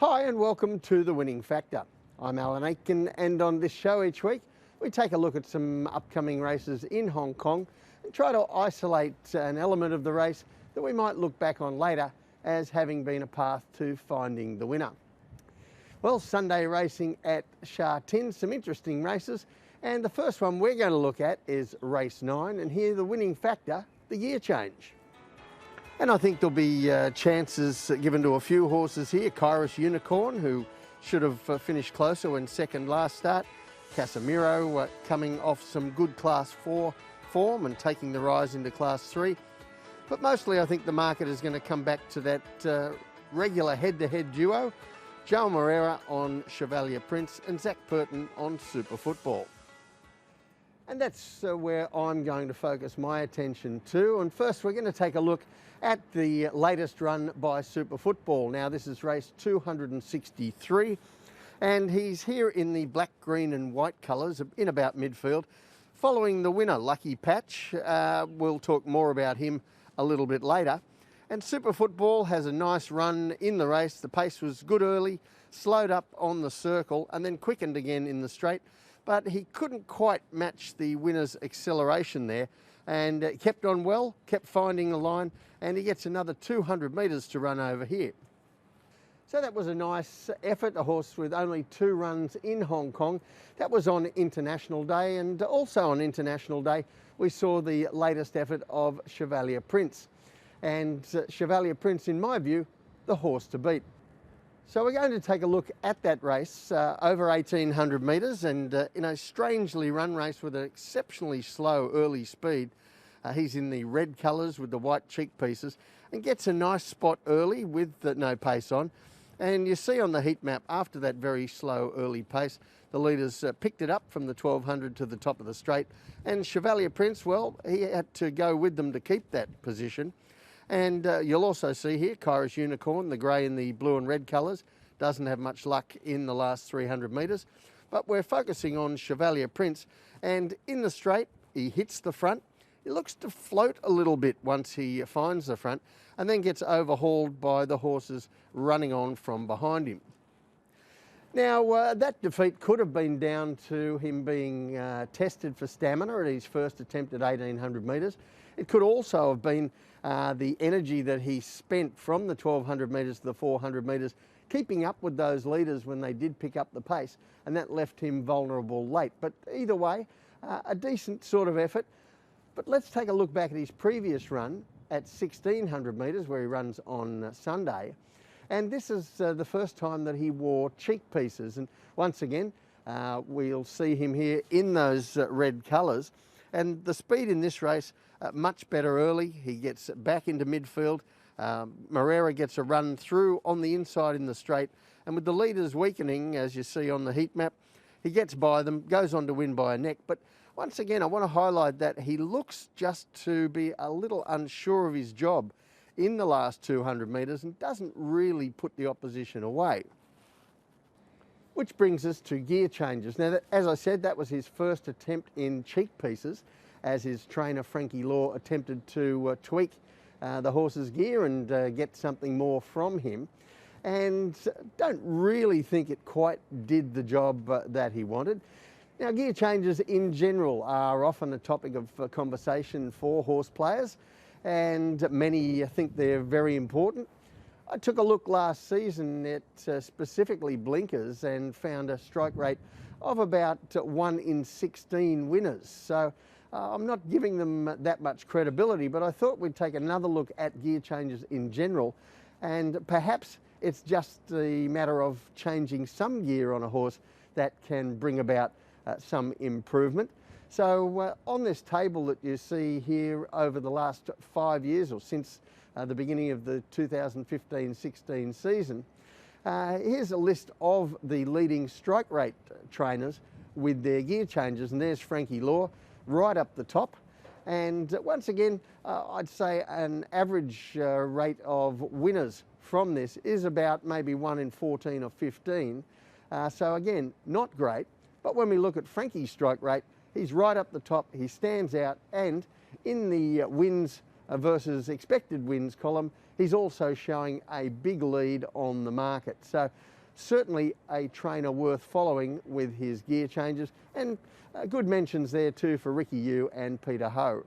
Hi and welcome to The Winning Factor. I'm Alan Aitken, and on this show each week we take a look at some upcoming races in Hong Kong and try to isolate an element of the race that we might look back on later as having been a path to finding the winner. Well, Sunday racing at Sha Tin, some interesting races, and the first one we're going to look at is race 9, and here the winning factor, the gear change. And I think there'll be chances given to a few horses here. Kairos Unicorn, who should have finished closer when second last start. Casemiro coming off some good Class 4 form and taking the rise into Class 3. But mostly I think the market is going to come back to that regular head-to-head duo. Joel Moreira on Chevalier Prince and Zach Purton on Super Football. And that's where I'm going to focus my attention to. And first we're going to take a look at the latest run by Super Football. Now this is race 263 and he's here in the black, green and white colours in about midfield following the winner, Lucky Patch. We'll talk more about him a little bit later. And Super Football has a nice run in the race. The pace was good early, slowed up on the circle and then quickened again in the straight. But he couldn't quite match the winner's acceleration there and kept on well, kept finding the line, and he gets another 200 metres to run over here. So that was a nice effort, a horse with only 2 runs in Hong Kong. That was on International Day, and also on International Day we saw the latest effort of Chevalier Prince. And Chevalier Prince, in my view, the horse to beat. So we're going to take a look at that race over 1,800 metres and in a strangely run race with an exceptionally slow early speed. He's in the red colours with the white cheek pieces and gets a nice spot early with no pace on. And you see on the heat map, after that very slow early pace, the leaders picked it up from the 1,200 to the top of the straight. And Chevalier Prince, well, he had to go with them to keep that position. And you'll also see here Kairos Unicorn, the grey and the blue and red colours, doesn't have much luck in the last 300 metres. But we're focusing on Chevalier Prince, and in the straight he hits the front. He looks to float a little bit once he finds the front and then gets overhauled by the horses running on from behind him. Now that defeat could have been down to him being tested for stamina at his first attempt at 1,800 metres. It could also have been the energy that he spent from the 1,200 metres to the 400 metres, keeping up with those leaders when they did pick up the pace, and that left him vulnerable late. But either way, a decent sort of effort. But let's take a look back at his previous run at 1,600 metres, where he runs on Sunday. And this is the first time that he wore cheek pieces. And once again, we'll see him here in those red colours. And the speed in this race, much better early. He gets back into midfield. Moreira gets a run through on the inside in the straight. And with the leaders weakening, as you see on the heat map, he gets by them, goes on to win by a neck. But once again, I want to highlight that he looks just to be a little unsure of his job in the last 200 metres and doesn't really put the opposition away. Which brings us to gear changes. Now, as I said, that was his first attempt in cheek pieces, as his trainer Frankie Law attempted to tweak the horse's gear and get something more from him. And don't really think it quite did the job that he wanted. Now, gear changes in general are often a topic of conversation for horse players, and many think they're very important. I took a look last season at specifically blinkers and found a strike rate of about 1 in 16 winners. So I'm not giving them that much credibility, but I thought we'd take another look at gear changes in general, and perhaps it's just the matter of changing some gear on a horse that can bring about some improvement. So on this table that you see here over the last 5 years, or since the beginning of the 2015-16 season, here's a list of the leading strike rate trainers with their gear changes, and there's Frankie Law right up the top. And once again, I'd say an average rate of winners from this is about maybe 1 in 14 or 15. So again, not great. But when we look at Frankie's strike rate, he's right up the top, he stands out, and in the wins versus expected wins column, he's also showing a big lead on the market. So certainly a trainer worth following with his gear changes, and good mentions there too for Ricky Yu and Peter Ho.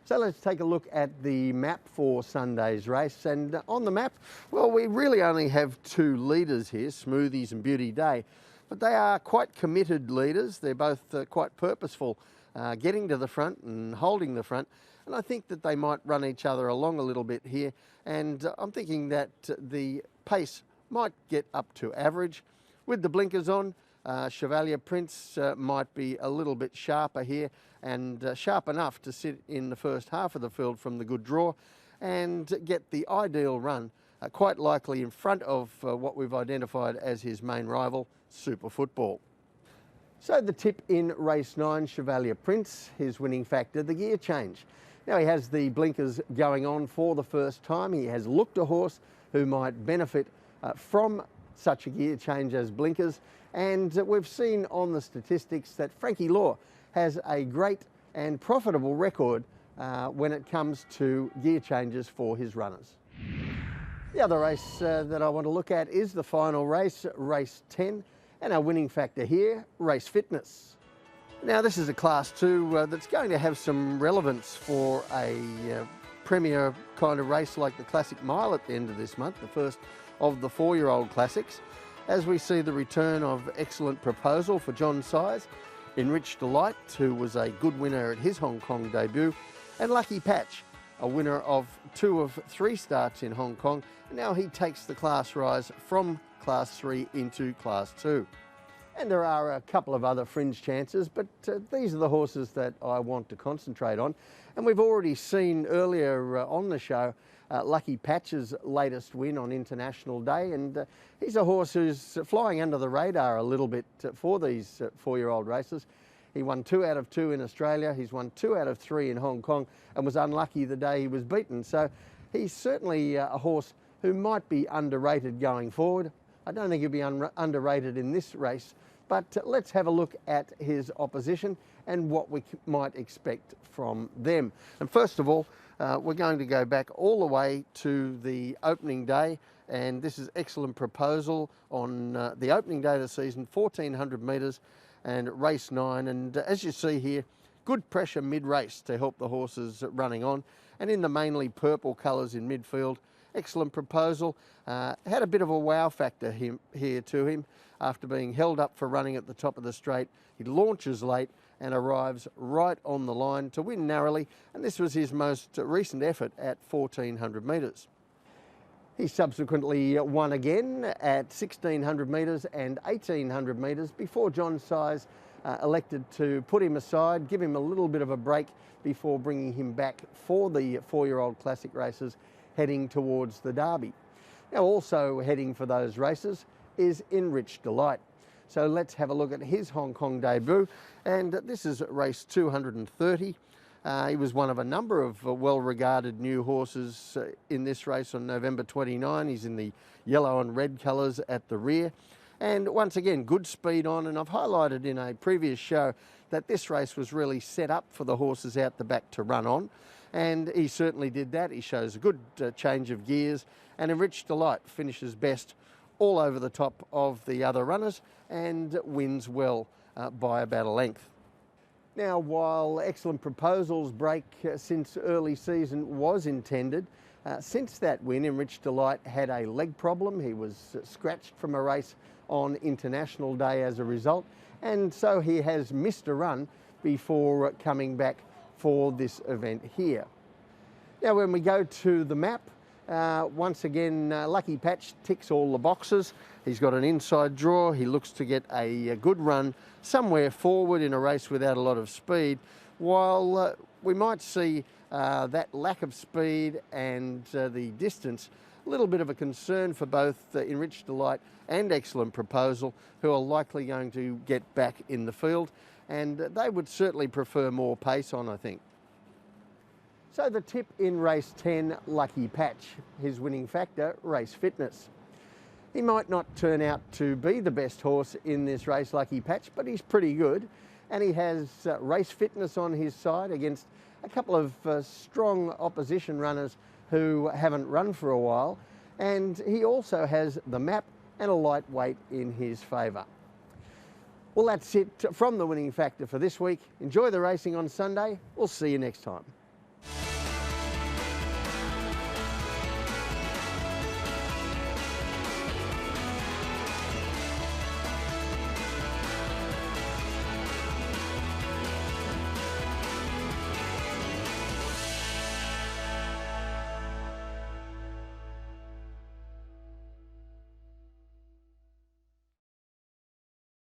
So let's take a look at the map for Sunday's race. And on the map, well, we really only have two leaders here, Smoothies and Beauty Day, but they are quite committed leaders. They're both quite purposeful, getting to the front and holding the front. And I think that they might run each other along a little bit here. And I'm thinking that the pace might get up to average. With the blinkers on, Chevalier Prince might be a little bit sharper here, and sharp enough to sit in the first half of the field from the good draw and get the ideal run, quite likely in front of what we've identified as his main rival, Super Football. So the tip in race 9, Chevalier Prince, his winning factor, the gear change. Now he has the blinkers going on for the first time. He has looked a horse who might benefit from such a gear change as blinkers, and we've seen on the statistics that Frankie Law has a great and profitable record when it comes to gear changes for his runners. The other race that I want to look at is the final race, race 10, and our winning factor here, Race Fitness. Now this is a Class 2 that's going to have some relevance for a premier kind of race like the Classic Mile at the end of this month, the first of the 4-year-old classics, as we see the return of Excellent Proposal for John Size, Enriched Delight, who was a good winner at his Hong Kong debut, and Lucky Patch, a winner of 2 of 3 starts in Hong Kong. And now he takes the class rise from Class 3 into Class 2. And there are a couple of other fringe chances, but these are the horses that I want to concentrate on. And we've already seen earlier on the show Lucky Patch's latest win on International Day, and he's a horse who's flying under the radar a little bit for these 4-year-old races. He won 2 out of 2 in Australia, he's won 2 out of 3 in Hong Kong, and was unlucky the day he was beaten. So he's certainly a horse who might be underrated going forward. I don't think he'll be underrated in this race, but let's have a look at his opposition and what we might expect from them. And first of all, we're going to go back all the way to the opening day, and this is Excellent Proposal on the opening day of the season, 1400 metres and race 9. And as you see here, good pressure mid-race to help the horses running on, and in the mainly purple colours in midfield, Excellent Proposal had a bit of a wow factor here to him after being held up for running at the top of the straight. He launches late and arrives right on the line to win narrowly, and this was his most recent effort at 1400 metres. He subsequently won again at 1600 metres and 1800 metres before John Size elected to put him aside, give him a little bit of a break before bringing him back for the 4-year-old classic races heading towards the Derby. Now also heading for those races is Enriched Delight. So let's have a look at his Hong Kong debut, and this is race 230. He was one of a number of well-regarded new horses in this race on November 29. He's in the yellow and red colours at the rear. And once again, good speed on, and I've highlighted in a previous show that this race was really set up for the horses out the back to run on. And he certainly did that. He shows a good change of gears, and Enriched Delight finishes best all over the top of the other runners and wins well by about a length. Now, while Excellent Proposal's break since early season was intended, since that win, Enriched Delight had a leg problem. He was scratched from a race on International Day as a result, and so he has missed a run before coming back for this event here. Now, when we go to the map, once again, Lucky Patch ticks all the boxes. He's got an inside draw. He looks to get a good run somewhere forward in a race without a lot of speed, while we might see that lack of speed and the distance a little bit of a concern for both Enriched Delight and Excellent Proposal, who are likely going to get back in the field, and they would certainly prefer more pace on, I think. So the tip in race 10, Lucky Patch, his winning factor, Race Fitness. He might not turn out to be the best horse in this race, Lucky Patch, but he's pretty good, and he has Race Fitness on his side against a couple of strong opposition runners who haven't run for a while, and he also has the map and a lightweight in his favour. Well, that's it from the Winning Factor for this week. Enjoy the racing on Sunday. We'll see you next time.